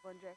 500.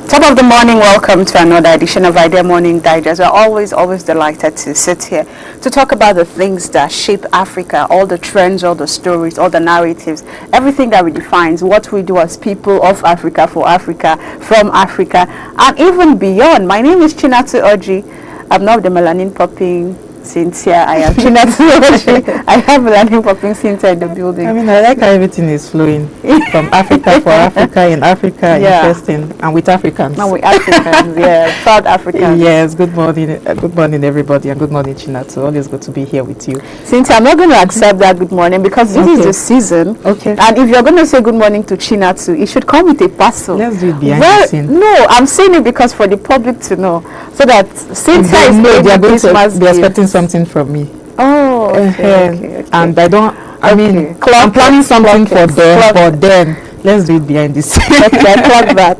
Top of the morning, welcome to another edition of Idea Morning Digest. We're always delighted to sit here to talk about the things that shape Africa, all the trends, all the stories, all the narratives, everything that redefines what we do as people of Africa, for Africa, from Africa, and even beyond. My name is Chinatu Oji. I'm not the melanin popping Cynthia. I am Chinatu Oji. I have melanin popping Cynthia in the building. I mean, I like how everything is flowing from Africa, for Africa, in Africa, interesting, and with Africans. And with Africans, yeah, proud Africans. Yes, good morning everybody, and good morning Chinatu. Always good to be here with you. Cynthia, I'm not going to accept that good morning because this is the season. Okay. And if you're going to say good morning to Chinatu, it should come with a parcel. Let's do it behind the scene. No, I'm saying it because for the public to know, so that Cynthia is they are going Christmas to be expecting something from me. Oh, okay. And I mean, I'm planning something for them. Let's do it behind the scenes. Clock that.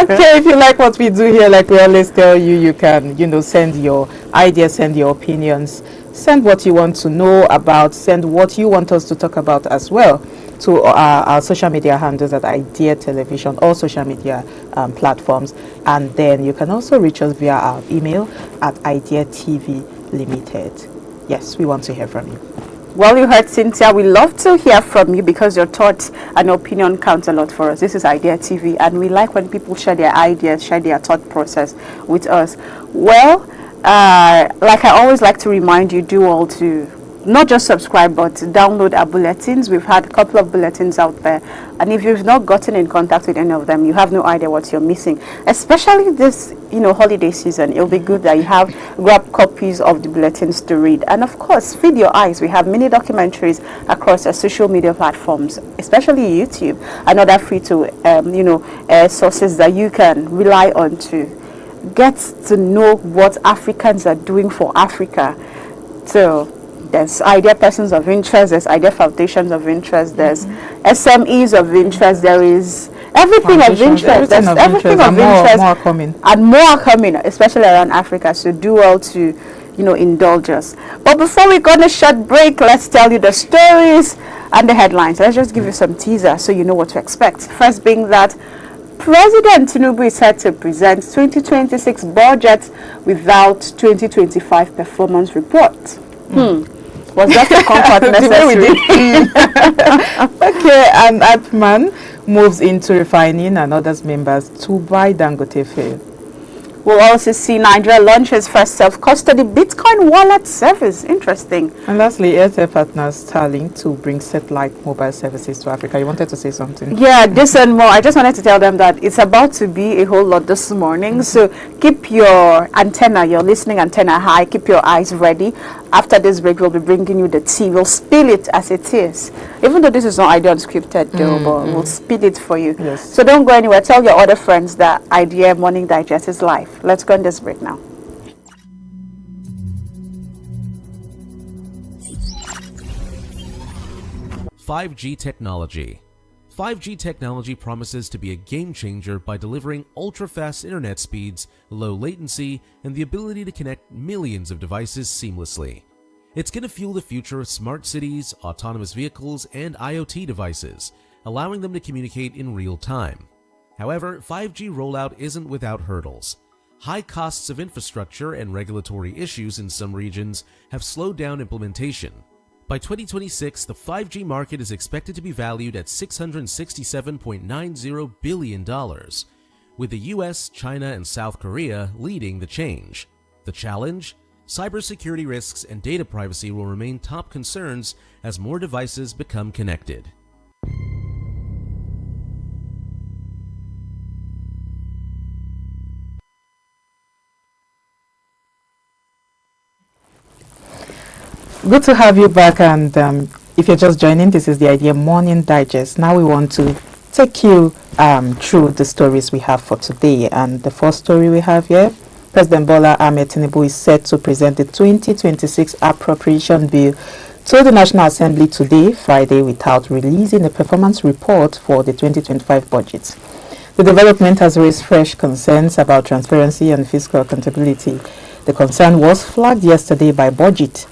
Okay, if you like what we do here, like we always tell you, you can, send your ideas, send your opinions, send what you want to know about, send what you want us to talk about as well to our social media handles at Idea Television, all social media platforms. And then you can also reach us via our email at Idea TV Limited. Yes, we want to hear from you. Well, you heard Cynthia. We love to hear from you because your thoughts and opinion counts a lot for us. This is Idea TV, and we like when people share their ideas, share their thought process with us. Well, like I always like to remind you, do all to not just subscribe, but download our bulletins. We've had a couple of bulletins out there, and if you've not gotten in contact with any of them, you have no idea what you're missing. Especially this, holiday season, it'll be good that you have grab copies of the bulletins to read. And of course, feed your eyes. We have many documentaries across our social media platforms, especially YouTube, and other free to sources that you can rely on to get to know what Africans are doing for Africa. So there's idea persons of interest, there's idea foundations of interest, there's SMEs of interest, there is everything of interest. There's everything of interest. More coming. And more coming, especially around Africa. So do well to, indulge us. But before we go on a short break, let's tell you the stories and the headlines. Let's just give you some teaser so you know what to expect. First being that President Tinubu is set to present 2026 budget without 2025 performance report. Was that a comfort necessary? Okay, and IPMAN moves into refining and others members to buy DANGOTE fuel. We'll also see Nigeria launches first self-custody Bitcoin wallet service. Interesting. And lastly, AIRTEL partners STARLINK to bring satellite mobile services to Africa. You wanted to say something? Yeah, this and more. I just wanted to tell them that it's about to be a whole lot this morning. So keep your antenna, your listening antenna high. Keep your eyes ready. After this break, we'll be bringing you the tea. We'll spill it as it is. Even though this is not Idea Unscripted, though, but we'll spill it for you. Yes. So don't go anywhere. Tell your other friends that Idea Morning Digest is live. Let's go on this break now. (5G) technology. 5G technology promises to be a game changer by delivering ultra-fast internet speeds, low latency, and the ability to connect millions of devices seamlessly. It's going to fuel the future of smart cities, autonomous vehicles, and IoT devices, allowing them to communicate in real time. However, 5G rollout isn't without hurdles. High costs of infrastructure and regulatory issues in some regions have slowed down implementation. By 2026, the 5G market is expected to be valued at $667.90 billion, with the US, China, and South Korea leading the change. The challenge? Cybersecurity risks and data privacy will remain top concerns as more devices become connected. Good to have you back, and if you're just joining, this is the Idea Morning Digest. Now we want to take you through the stories we have for today, and the first story we have here, President Bola Ahmed Tinubu is set to present the 2026 appropriation bill told the National Assembly today, Friday, without releasing a performance report for the 2025 budget. The development has raised fresh concerns about transparency and fiscal accountability. The concern was flagged yesterday by BudgIT,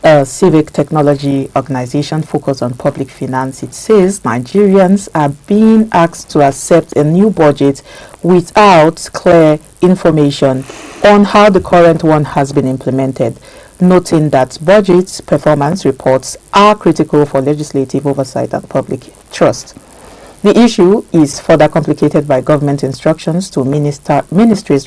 a civic technology organization focused on public finance. It says Nigerians are being asked to accept a new budget without clear information on how the current one has been implemented, noting that budget performance reports are critical for legislative oversight and public trust. The issue is further complicated by government instructions to ministries,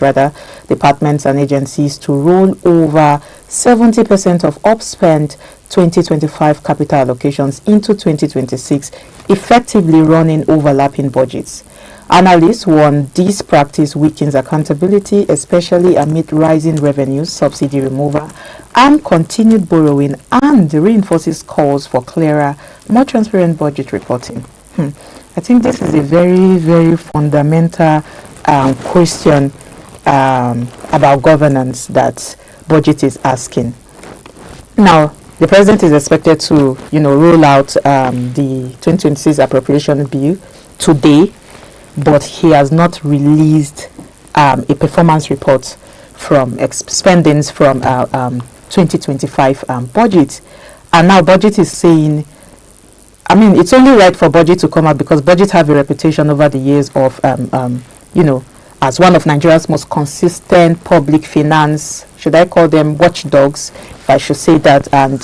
departments and agencies to roll over 70% of upspent 2025 capital allocations into 2026, effectively running overlapping budgets. Analysts warn this practice weakens accountability, especially amid rising revenues, subsidy removal, and continued borrowing, and reinforces calls for clearer, more transparent budget reporting. I think this is a very, very fundamental question about governance that budget is asking. Now, the president is expected to, roll out the 2026 appropriation bill today, but he has not released a performance report from spendings from 2025 budget. And now budget is saying, it's only right for budget to come out because budget have a reputation over the years of, as one of Nigeria's most consistent public finance, should I call them watchdogs, if I should say that. And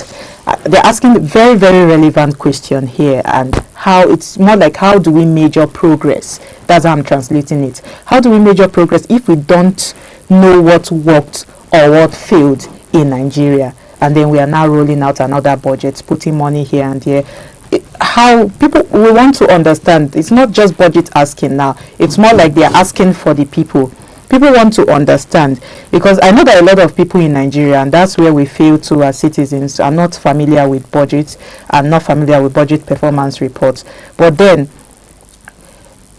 they're asking a very, very relevant question here, and how it's more like, how do we measure progress? That's how I'm translating it. How do we measure progress if we don't know what worked or what failed in Nigeria? And then we are now rolling out another budget, putting money here and there. How people, we want to understand, it's not just budget asking now, it's more like they're asking for the people. People want to understand, because I know that a lot of people in Nigeria, and that's where we fail to as citizens, are not familiar with budgets, are not familiar with budget performance reports. But then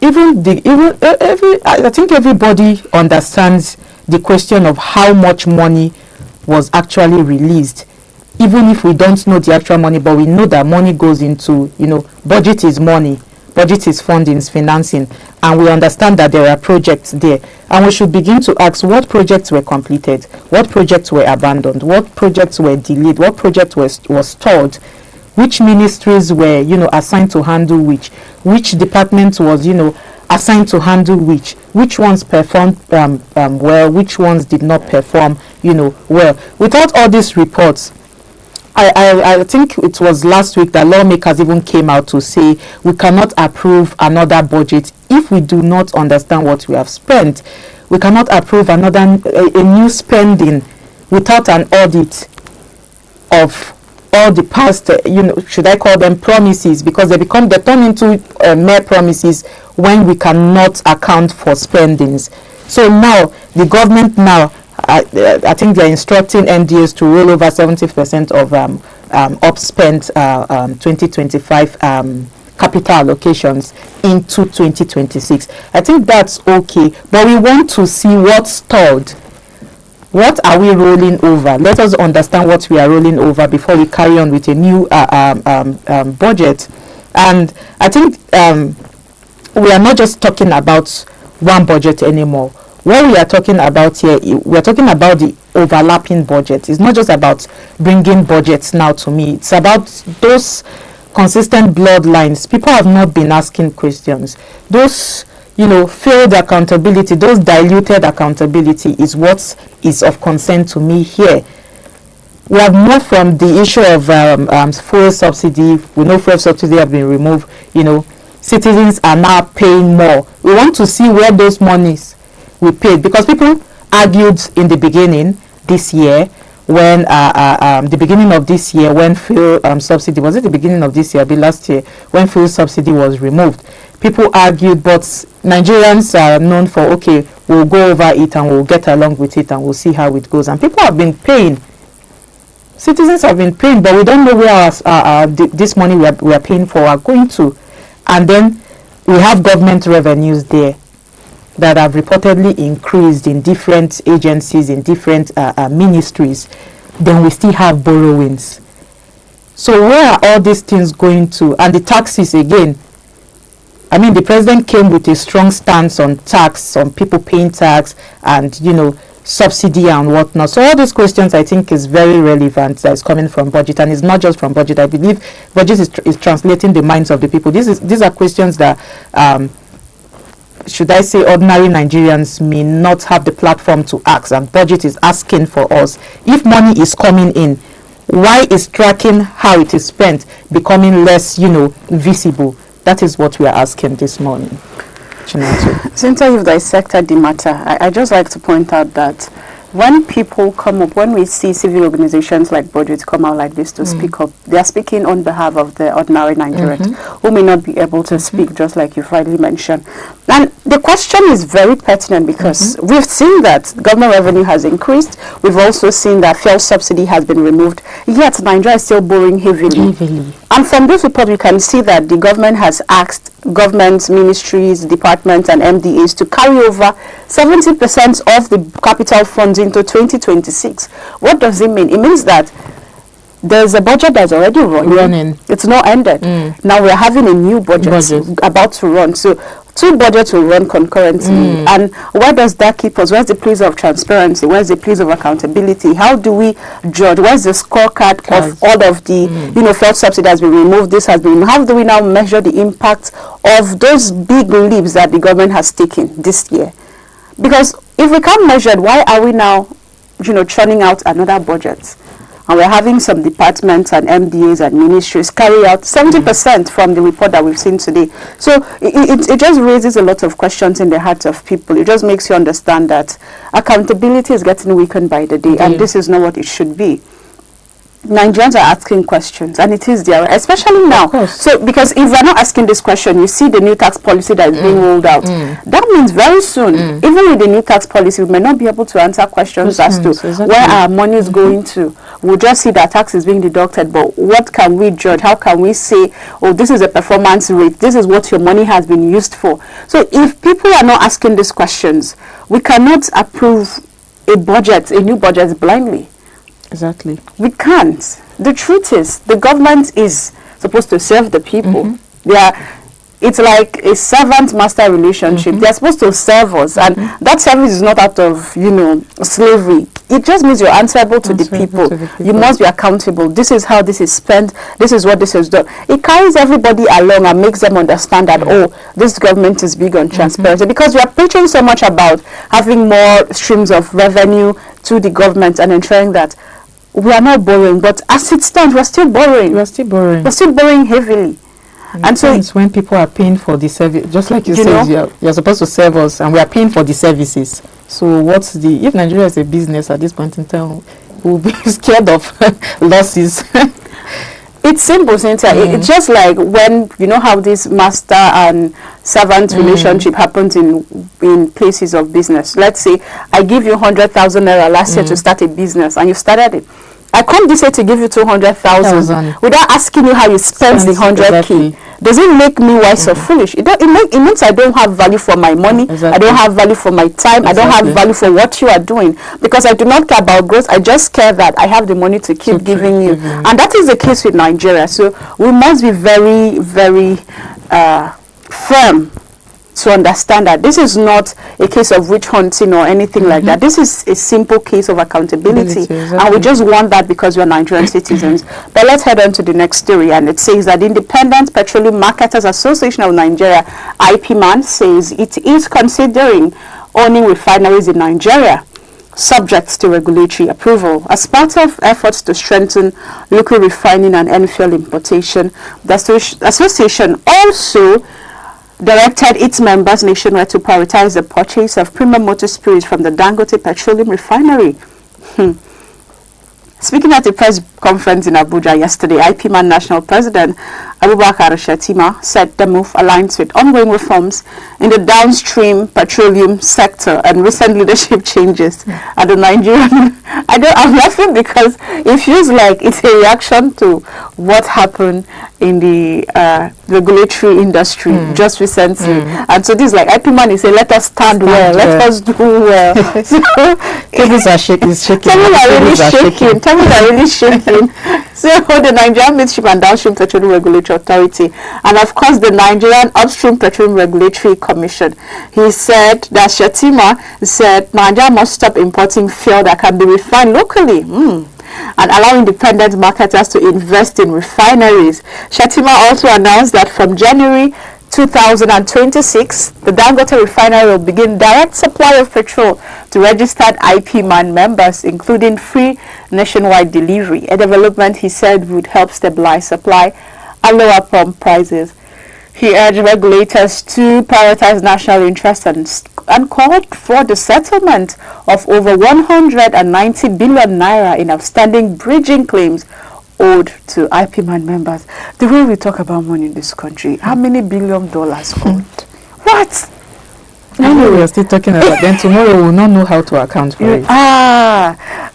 I think everybody understands the question of how much money was actually released, even if we don't know the actual money, but we know that money goes into, budget is money, budget is funding, is financing, and we understand that there are projects there, and we should begin to ask what projects were completed, what projects were abandoned, what projects were delayed, what project was stalled, which ministries were, assigned to handle which department was, assigned to handle which ones performed well, which ones did not perform, well. Without all these reports, I think it was last week that lawmakers even came out to say we cannot approve another budget if we do not understand what we have spent. We cannot approve a new spending without an audit of all the past, should I call them promises, because they turn into mere promises when we cannot account for spendings. So now the government I think they're instructing NDAs to roll over 70% of upspent 2025 capital allocations into 2026. I think that's okay, but we want to see what's stalled. What are we rolling over? Let us understand what we are rolling over before we carry on with a new budget. And I think we are not just talking about one budget anymore. What we are talking about here, we are talking about the overlapping budget. It's not just about bringing budgets now to me. It's about those consistent bloodlines. People have not been asking questions. Those, failed accountability, those diluted accountability is what is of concern to me here. We have moved from the issue of fuel subsidy. We know fuel subsidy have been removed. Citizens are now paying more. We want to see where those monies we paid, because people argued in the beginning this year when the beginning of this year when fuel subsidy, was it the beginning of this year or the last year when fuel subsidy was removed? People argued, but Nigerians are known for, okay, we'll go over it and we'll get along with it and we'll see how it goes. And people have been paying. Citizens have been paying, but we don't know where this money we are paying for are going to. And then we have government revenues there that have reportedly increased in different agencies, in different ministries. Then we still have borrowings. So where are all these things going to? And the taxes again. I mean, the president came with a strong stance on tax, on people paying tax, and subsidy and whatnot. So all these questions, I think, is very relevant. That is coming from BudgIT, and it's not just from BudgIT. I believe BudgIT is translating the minds of the people. These are questions that, should I say, ordinary Nigerians may not have the platform to ask, and BudgIT is asking for us. If money is coming in, why is tracking how it is spent becoming less, visible? That is what we are asking this morning. Since you've dissected the matter, I just like to point out that when people come up, when we see civil organizations like BudgIT come out like this to speak up, they are speaking on behalf of the ordinary Nigerians who may not be able to speak, just like you've rightly mentioned. And the question is very pertinent because we've seen that government revenue has increased. We've also seen that fuel subsidy has been removed, yet Nigeria is still borrowing heavily. And from this report, we can see that the government has asked governments, ministries, departments, and MDAs to carry over 70% of the capital funds into 2026. What does it mean? It means that there's a budget that's already running. It's not ended. Now we're having a new budget about to run. So two budgets will run concurrently. And where does that keep us? Where's the place of transparency? Where's the place of accountability? How do we judge? Where's the scorecard of all of the, fuel subsidy has been removed, this has been removed? How do we now measure the impact of those big leaps that the government has taken this year? Because if we can't measure it, why are we now, churning out another budget? And we're having some departments and MDAs and ministries carry out 70% from the report that we've seen today. So it just raises a lot of questions in the hearts of people. It just makes you understand that accountability is getting weakened by the day, and this is not what it should be. Nigerians are asking questions, and it is there, especially now. So, because if we're not asking this question, you see the new tax policy that is being rolled out. That means very soon, even with the new tax policy, we may not be able to answer questions as to where our money is going to. We'll just see that tax is being deducted, but what can we judge? How can we say, oh, this is a performance rate, this is what your money has been used for? So if people are not asking these questions, we cannot approve a budget, a new budget, blindly. Exactly. We can't. The truth is, the government is supposed to serve the people. It's like a servant-master relationship. They're supposed to serve us, and that service is not out of, slavery. It just means you're answerable to the people. You must be accountable. This is how this is spent. This is what this is done. It carries everybody along and makes them understand that, oh, this government is big on transparency. Because we are preaching so much about having more streams of revenue to the government and ensuring that we are not borrowing. But as it stands, we're still borrowing. We're still borrowing heavily. And so it's when people are paying for the service, just like you said, you're supposed to serve us, and we are paying for the services. So if Nigeria is a business at this point in time, we'll be scared of losses. It's simple, Cynthia. It's just like when, how this master and servant relationship happens in places of business. Let's say I give you 100,000 naira last year to start a business, and you started it. I come this year to give you 200,000 without asking you how you spent the 100K. Does it make me wise or foolish? It means I don't have value for my money. I don't have value for my time. I don't have value for what you are doing, because I do not care about growth. I just care that I have the money to keep giving you. And that is the case with Nigeria. So we must be very, very firm to understand that this is not a case of witch hunting or anything like that. This is a simple case of accountability, and we just want that because we're Nigerian citizens. But let's head on to the next story, and it says that the Independent Petroleum Marketers Association of Nigeria, IPMAN, says it is considering owning refineries in Nigeria, subject to regulatory approval. As part of efforts to strengthen local refining and end fuel importation, the association also directed its members nationwide to prioritize the purchase of premium motor spirits from the Dangote Petroleum Refinery. Speaking at a press conference in Abuja yesterday, IPMAN National President Abubakar Shetima said the move aligns with ongoing reforms in the downstream petroleum sector and recent leadership changes at the Nigerian. I'm laughing because it feels like it's a reaction to what happened in the regulatory industry just recently. And so this is like IPMAN is saying, let us stand well, let us do well. So, tables are shaking. Tables are really shaking. So the Nigerian Midstream and Downstream Petroleum Regulatory Authority, and of course the Nigerian Upstream Petroleum Regulatory Commission, he said that Shettima said Nigeria must stop importing fuel that can be refined locally. And allow independent marketers to invest in refineries. Shettima also announced that from January 2026, the Dangote refinery will begin direct supply of petrol to registered IPMAN members, including free nationwide delivery, a development he said would help stabilize supply and lower pump prices. He urged regulators to prioritize national interests and called for the settlement of over 190 billion naira in outstanding bridging claims owed to IPMAN members. The way we talk about money in this country, how many $billion owed? What? Anyway, we are still talking about then tomorrow we will not know how to account for it.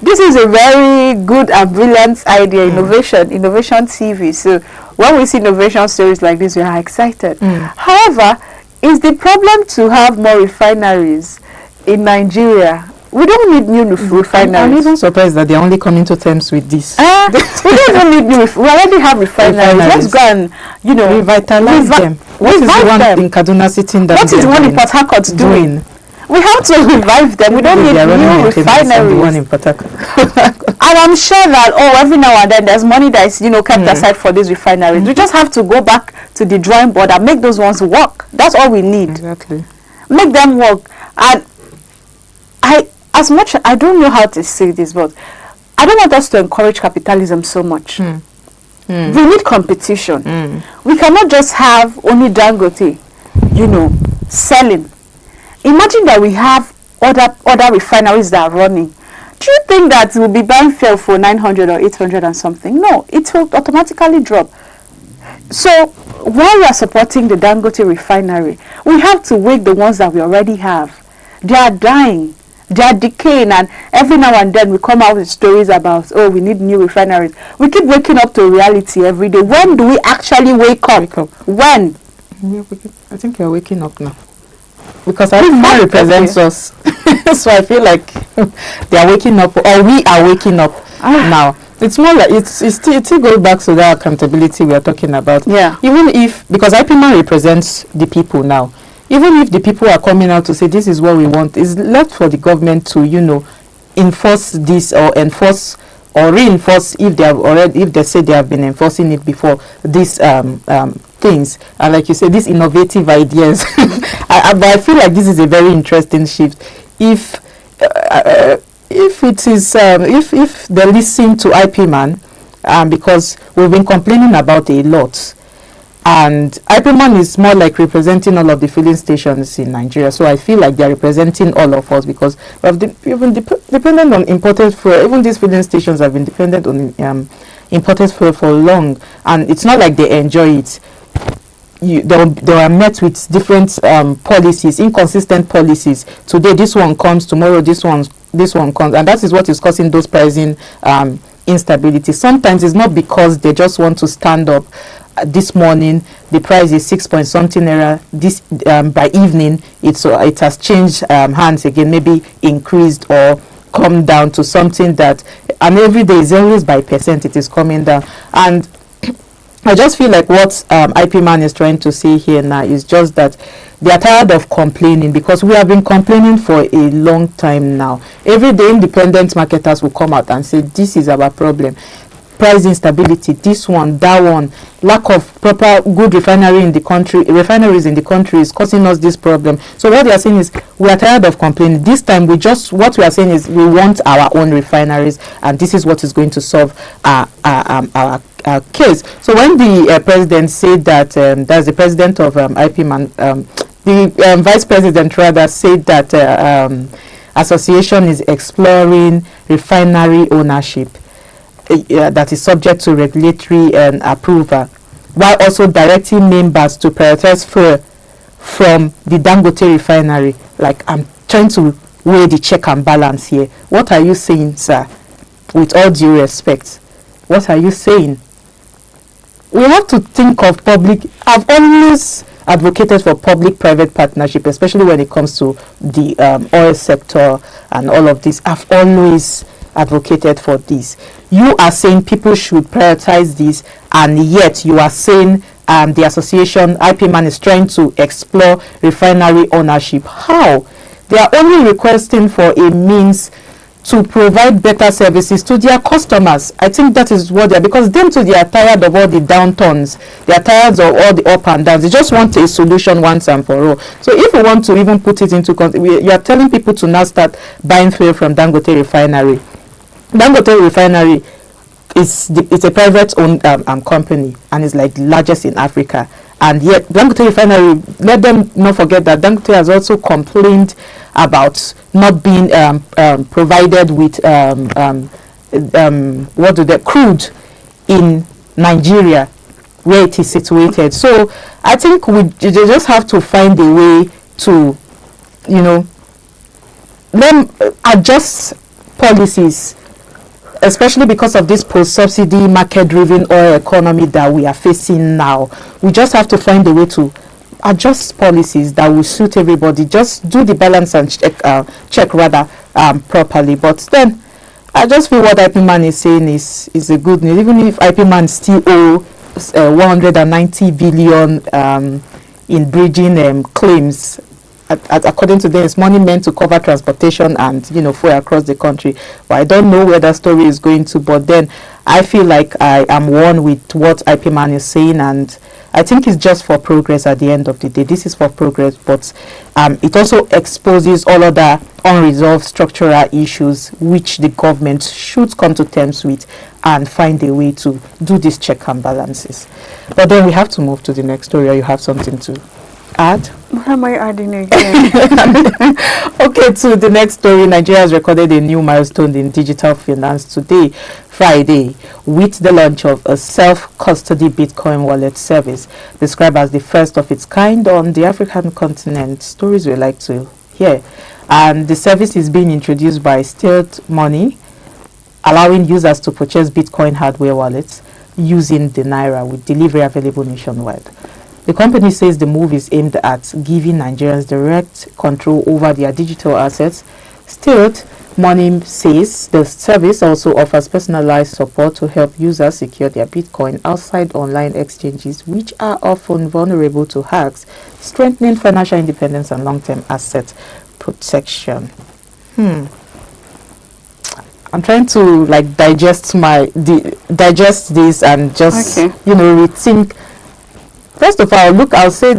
This is a very good and brilliant idea, innovation TV. So when we see innovation stories like this, we are excited. However, is the problem to have more refineries in Nigeria? We don't need new refineries. I'm even surprised that they're only coming to terms with this. We don't even need new. We already have refineries. Let's go and revitalize them. What is the one in Kaduna sitting down? What is the one in Port Harcourt doing? We have to revive them. We don't need new refineries. One in Port Harcourt. And I'm sure that every now and then there's money that is kept aside for these refineries. We just have to go back to the drawing board and make those ones work. That's all we need. Exactly. Make them work. And I don't know how to say this, but I don't want us to encourage capitalism so much. We need competition. We cannot just have only Dangote, selling. Imagine that we have other refineries that are running. Do you think that we'll be buying fuel for 900 or 800 and something? No, it will automatically drop. So while we are supporting the Dangote refinery, we have to wake the ones that we already have. They are dying. They are decaying, and every now and then we come out with stories about, we need new refineries. We keep waking up to reality every day. When do we actually wake up? When? I think you're waking up now. Because IPMAN represents us. So I feel like they are waking up, or we are waking up now. It's more like, it still goes back to that accountability we are talking about. Yeah. Even if, because IPMAN represents the people now, even if the people are coming out to say this is what we want, it's left for the government to, enforce this or enforce or reinforce if they say they have been enforcing it before, these things. And like you said, these innovative ideas. But I feel like this is a very interesting shift. If it is, if they listen to IPMAN, because we've been complaining about a lot. And IPMAN is more like representing all of the filling stations in Nigeria. So I feel like they're representing all of us, because we've been dependent on imported fuel. Even these filling stations have been dependent on imported fuel for long. And it's not like they enjoy it. They are met with different policies, inconsistent policies. Today this one comes, tomorrow this one comes. And that is what is causing those pricing instability. Sometimes it's not because they just want to stand up. This morning the price is 6 point something naira. This by evening it has changed hands again, maybe increased or come down to something that, and every day is always by percent it is coming down. And I just feel like what IPMAN is trying to say here now is just that they are tired of complaining, because we have been complaining for a long time now. Every day independent marketers will come out and say this is our problem. Price instability, this one, that one, lack of proper good refineries in the country is causing us this problem. So what they are saying is we are tired of complaining. This time what we are saying is we want our own refineries, and this is what is going to solve our case. So when the president said that, that's the president of IPMAN, the vice president rather said that association is exploring refinery ownership that is subject to regulatory approval, while also directing members to prioritize fuel from the Dangote refinery. Like, I'm trying to weigh the check and balance here. What are you saying, sir? With all due respect, what are you saying? We have to think of public. I've always advocated for public-private partnership, especially when it comes to the oil sector and all of this. I've always advocated for this. You are saying people should prioritize this, and yet you are saying the association IPMAN is trying to explore refinery ownership. How? They are only requesting for a means to provide better services to their customers. I think that is what they are, because them too, they are tired of all the downturns. They are tired of all the up and downs. They just want a solution once and for all. So if we want to even put it into you are telling people to now start buying fuel from Dangote refinery. Dangote refinery it's a private owned company, and it's like the largest in Africa. And yet Dangote refinery, let them not forget that Dangote has also complained about not being provided with crude in Nigeria, where it is situated. So I think we just have to find a way to, them adjust policies, especially because of this post-subsidy market-driven oil economy that we are facing now. We just have to find a way to adjust policies that will suit everybody. Just do the balance and check properly. But then I just feel what IPMAN is saying is a good news. Even if IPMAN still owe 190 billion in bridging claims, according to them, it's money meant to cover transportation and fuel across the country. But I don't know where that story is going to. But then I feel like I am one with what IPMAN is saying, and I think it's just for progress at the end of the day. This is for progress, but it also exposes all other unresolved structural issues which the government should come to terms with and find a way to do these check and balances. But then we have to move to the next story. Or you have something to add? What am I adding again? Okay, to the next story. Nigeria has recorded a new milestone in digital finance today, Friday, with the launch of a self-custody Bitcoin wallet service, described as the first of its kind on the African continent. Stories we like to hear. And the service is being introduced by Stealth Money, allowing users to purchase Bitcoin hardware wallets using the Naira, with delivery available nationwide. The company says the move is aimed at giving Nigerians direct control over their digital assets. Stealth Money says the service also offers personalized support to help users secure their Bitcoin outside online exchanges, which are often vulnerable to hacks, strengthening financial independence and long-term asset protection. I'm trying to digest this and just rethink. First of all, I'll say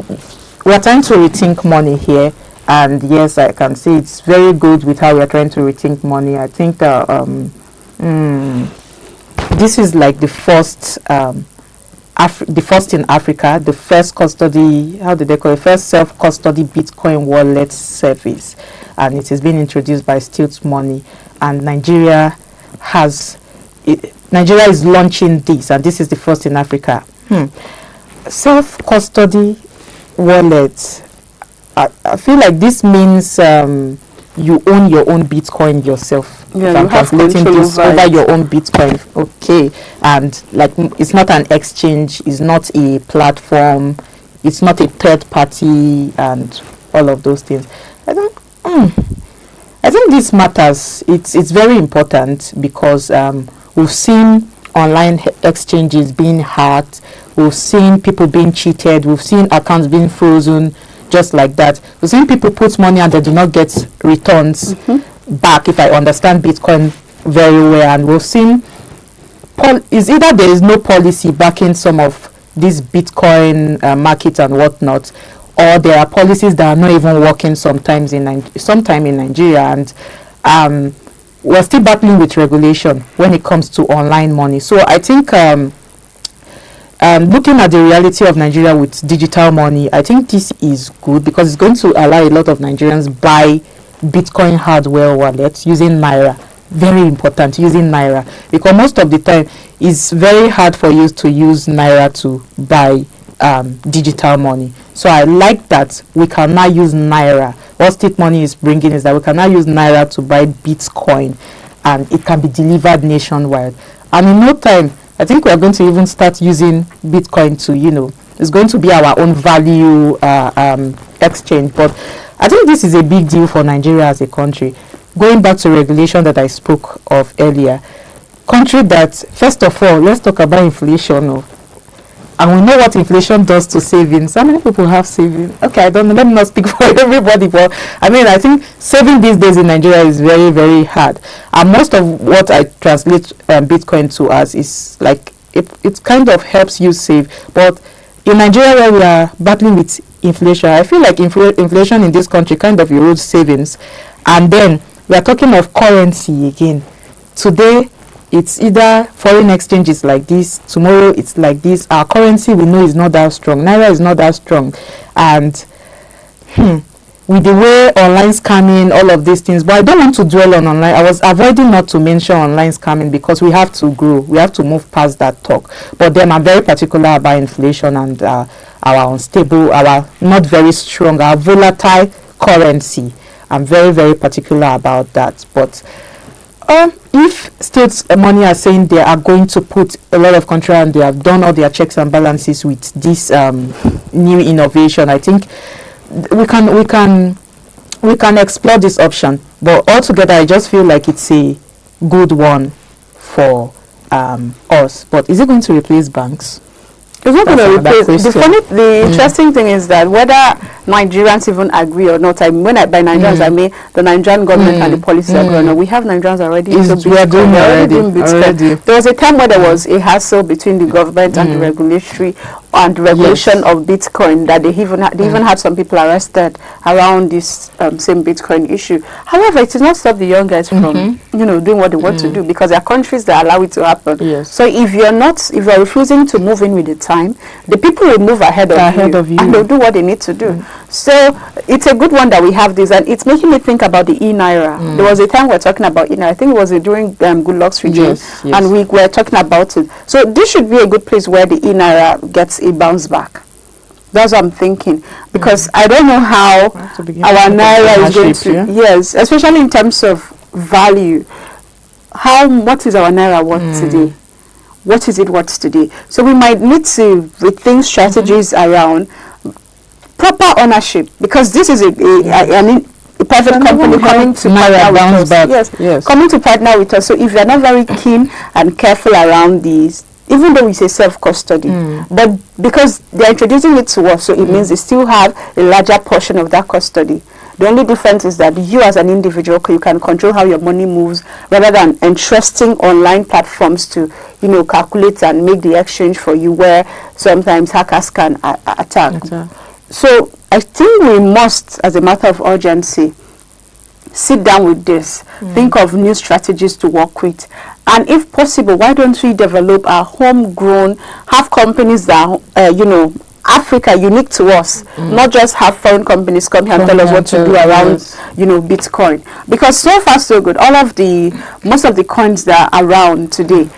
we're trying to rethink money here, and yes, I can say it's very good with how we're trying to rethink money. I think this is like the first in Africa, the first custody, first self-custody Bitcoin wallet service, and it has been introduced by Stealth Money, and Nigeria is launching this, and this is the first in Africa. Self-custody wallet, I feel like this means you own your own Bitcoin yourself. Yeah, you have control over your own Bitcoin. Okay, and it's not an exchange, it's not a platform, it's not a third party, and all of those things. I think this matters. It's very important because we've seen online exchanges being hacked. We've seen people being cheated. We've seen accounts being frozen just like that. We've seen people put money and they do not get returns back, if I understand Bitcoin very well. And we've seen is either there is no policy backing some of these Bitcoin markets and whatnot, or there are policies that are not even working sometime in Nigeria, and we're still battling with regulation when it comes to online money. So I think looking at the reality of Nigeria with digital money, I think this is good because it's going to allow a lot of Nigerians buy Bitcoin hardware wallets using Naira. Very important, using Naira, because most of the time it's very hard for you to use Naira to buy digital money. So I like that we can now use Naira. What Stealth Money is bringing is that we can now use Naira to buy Bitcoin, and it can be delivered nationwide. And in no time, I think we are going to even start using Bitcoin to, it's going to be our own value exchange. But I think this is a big deal for Nigeria as a country. going back to regulation that I spoke of earlier, country that, first of all, let's talk about inflation. And we know what inflation does to savings. How many people have savings? Okay, I don't know. Let me not speak for everybody, but I mean, I think saving these days in Nigeria is very, very hard. And most of what I translate Bitcoin to as is like, it kind of helps you save. But in Nigeria, where we are battling with inflation, I feel like inflation in this country kind of erodes savings. And then we are talking of currency again. Today, it's either foreign exchange is like this, tomorrow it's like this. Our currency we know is not that strong. Naira is not that strong. And with the way online scamming, all of these things, but I don't want to dwell on online. I was avoiding not to mention online scamming because we have to grow. We have to move past that talk. But then I'm very particular about inflation and our unstable, our not very strong, our volatile currency. I'm very, very particular about that. But if states money are saying they are going to put a lot of control and they have done all their checks and balances with this new innovation, I think we can explore this option. But altogether, I just feel like it's a good one for us. But is it going to replace banks? It's not going to replace. The interesting thing is that whether Nigerians even agree or not, by Nigerians I mean the Nigerian government and the policies are going on. We have Nigerians already doing Bitcoin. There was a time where there was a hassle between the government and the regulation of Bitcoin, that they even had some people arrested around this same Bitcoin issue. However, it does not stop the young guys from doing what they want to do, because there are countries that allow it to happen. Yes. So if you're refusing to move in with the time, the people will move ahead of you and they'll do what they need to do. So it's a good one that we have this, and it's making me think about the e-Naira. There was a time we were talking about e-Naira. I think it was during Goodluck's regime, and we were talking about it. So this should be a good place where the e-Naira gets a bounce back. That's what I'm thinking, because I don't know how our Naira is going to, yes, especially in terms of value. What is our Naira worth today? What is it worth today? So we might need to rethink strategies around proper ownership, because this is a private company coming to partner with us. Yes, coming to partner with us. So if you're not very keen and careful around these, even though we say self-custody, but because they're introducing it to us, so it means they still have a larger portion of that custody. The only difference is that you as an individual, you can control how your money moves, rather than entrusting online platforms to, calculate and make the exchange for you, where sometimes hackers can attack. So I think we must, as a matter of urgency, sit down with this, think of new strategies to work with. And if possible, why don't we develop our homegrown, have companies that are, Africa unique to us, not just have foreign companies come here and tell us what to do around, Bitcoin. Because so far so good. Most of the coins that are around today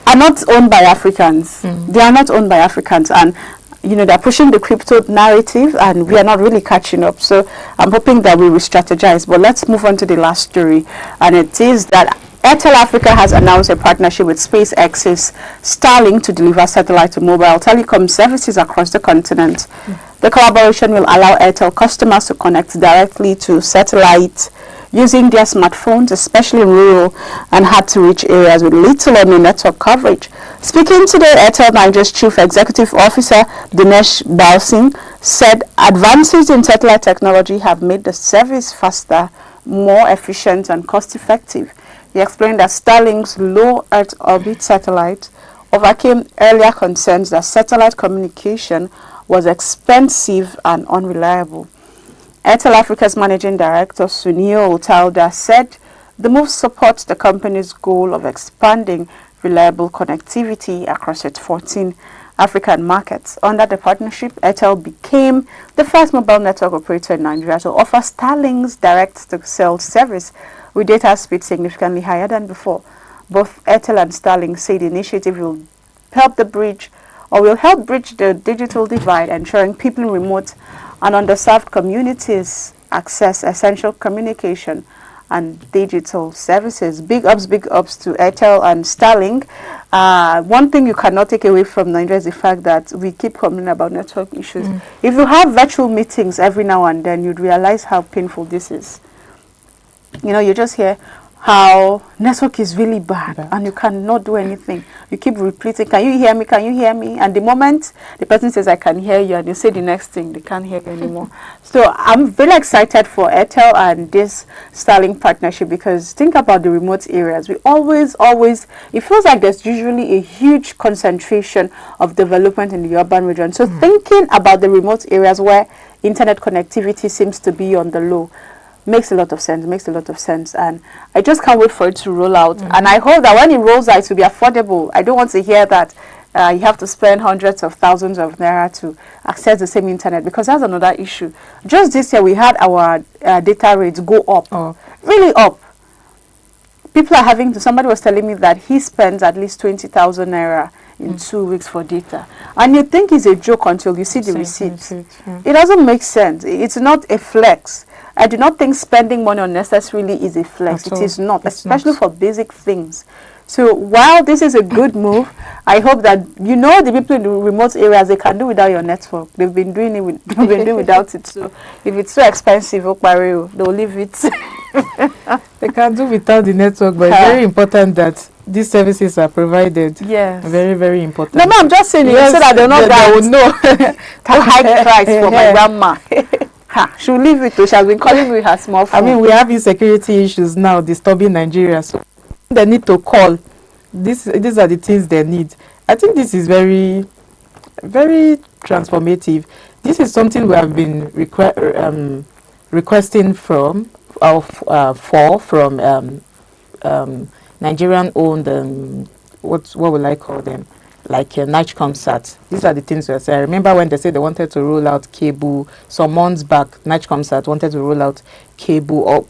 are not owned by Africans. They are not owned by Africans, and they're pushing the crypto narrative, and we are not really catching up. So I'm hoping that we will strategize. But let's move on to the last story, and it is that AIRTEL Africa has announced a partnership with SpaceX's STARLINK to deliver satellite to mobile telecom services across the continent. The collaboration will allow AIRTEL customers to connect directly to satellite using their smartphones, especially in rural and hard-to-reach areas with little or no network coverage. Speaking today, AIRTEL Nigeria's Chief Executive Officer, Dinesh Balsingh, said advances in satellite technology have made the service faster, more efficient and cost-effective. He explained that Starlink's low Earth orbit satellite overcame earlier concerns that satellite communication was expensive and unreliable. AIRTEL Africa's Managing Director, Sunil Utalda, said the move supports the company's goal of expanding reliable connectivity across its 14 African markets. Under the partnership, AIRTEL became the first mobile network operator in Nigeria to offer Starlink's direct-to-cell service with data speed significantly higher than before. Both AIRTEL and Starlink say the initiative will help bridge the digital divide, ensuring people in remote and underserved communities access essential communication and digital services. Big ups to AIRTEL and Starlink. One thing you cannot take away from Nigeria is the fact that we keep complaining about network issues. If you have virtual meetings every now and then, you'd realize how painful this is. you know, you just hear how network is really bad and you cannot do anything. You keep repeating, can you hear me? Can you hear me? And the moment the person says, I can hear you, and you say the next thing, they can't hear you anymore. So I'm very excited for AIRTEL and this Starlink partnership, because think about the remote areas. We always, it feels like there's usually a huge concentration of development in the urban region. So thinking about the remote areas where internet connectivity seems to be on the low, makes a lot of sense, and I just can't wait for it to roll out. And I hope that when it rolls out, it will be affordable. I don't want to hear that you have to spend hundreds of thousands of naira to access the same internet, because that's another issue. Just this year we had our data rates go up, really up. People are having to, somebody was telling me that he spends at least 20,000 naira in 2 weeks for data, and you think it's a joke until you see the receipts. It doesn't make sense. It's not a flex. I do not think spending money unnecessarily is a flex. It is not, especially for basic things. So while this is a good move, I hope that, you know, the people in the remote areas, they can do without your network. They've been doing it they've been doing without it. So if it's so expensive, they'll leave it. They can do without the network, but it's very important that these services are provided. Yes. Very, very important. No, I'm just saying, yes, so that they'll not they will know. high price for my grandma. She'll leave it, though. She has been calling with her small phone. I mean, we have insecurity issues now disturbing Nigeria, so they need to call. These are the things they need. I think this is very, very transformative. This is something we have been requesting from Nigerian-owned, what will I call them? Like night concerts. These are the things we are saying. I remember when they said they wanted to roll out cable some months back. Night concert wanted to roll out cable, or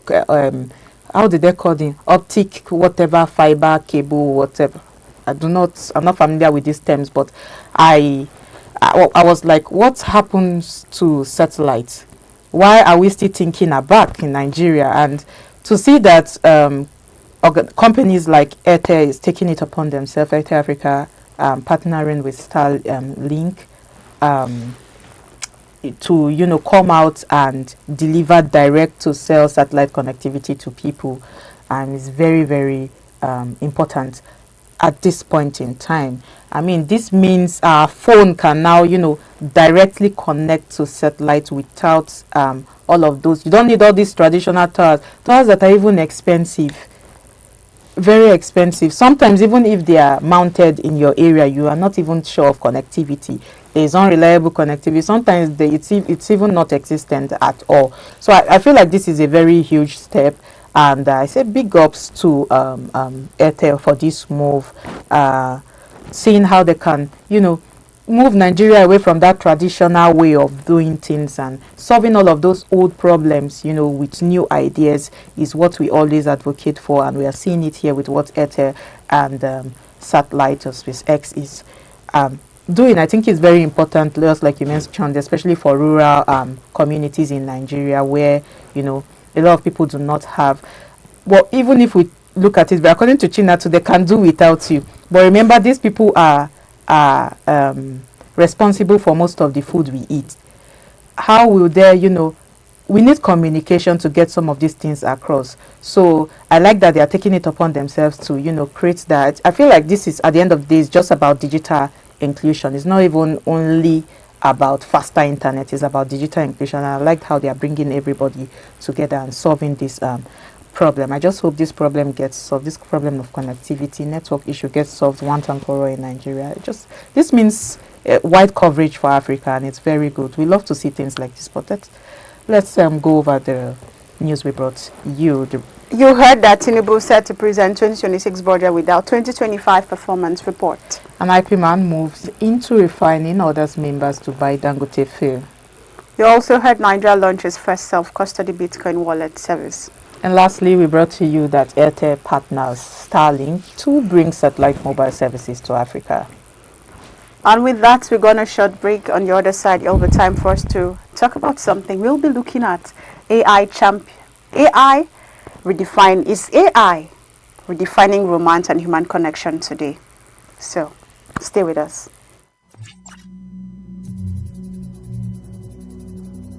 how did they call them? Optic, whatever, fiber, cable, whatever. I'm not familiar with these terms, but I was like, what happens to satellites? Why are we still thinking about in Nigeria? And to see that companies like AIRTEL is taking it upon themselves, AIRTEL Africa, partnering with STARLINK to, you know, come out and deliver direct to cell satellite connectivity to people, and is very, very important at this point in time. I mean, this means our phone can now, you know, directly connect to satellite without all of those. You don't need all these traditional towers that are even expensive. Very expensive. Sometimes even if they are mounted in your area, you are not even sure of connectivity. There is unreliable connectivity. Sometimes it's even not existent at all. So I feel like this is a very huge step, and I say big ups to AIRTEL for this move, seeing how they can, you know, move Nigeria away from that traditional way of doing things and solving all of those old problems, you know, with new ideas is what we always advocate for, and we are seeing it here with what AIRTEL and Satellite or SpaceX is doing. I think it's very important, just like you mentioned, especially for rural communities in Nigeria where, you know, a lot of people do not have. Well, even if we look at it, but according to China too, they can do without you. But remember, these people are responsible for most of the food we eat. How will they, you know, we need communication to get some of these things across. So I like that they are taking it upon themselves to, you know, create that. I feel like this is, at the end of the day, it's just about digital inclusion. It's not even only about faster internet, it's about digital inclusion. And I like how they are bringing everybody together and solving this problem. I just hope this problem gets solved. This problem of connectivity, network issue gets solved once and for all in Nigeria. This means wide coverage for Africa, and it's very good. We love to see things like this. But let's go over the news we brought you. You heard that Tinubu set to present 2026 budget without 2025 performance report. And IPMAN moves into refining orders members to buy DANGOTE fuel. You also heard Nigeria launches first self-custody Bitcoin wallet service. And lastly, we brought to you that AIRTEL partners STARLINK to bring satellite mobile services to Africa. And with that, we're going to short break. On the other side, it'll be time for us to talk about something. We'll be looking at AI redefining romance and human connection today. So stay with us.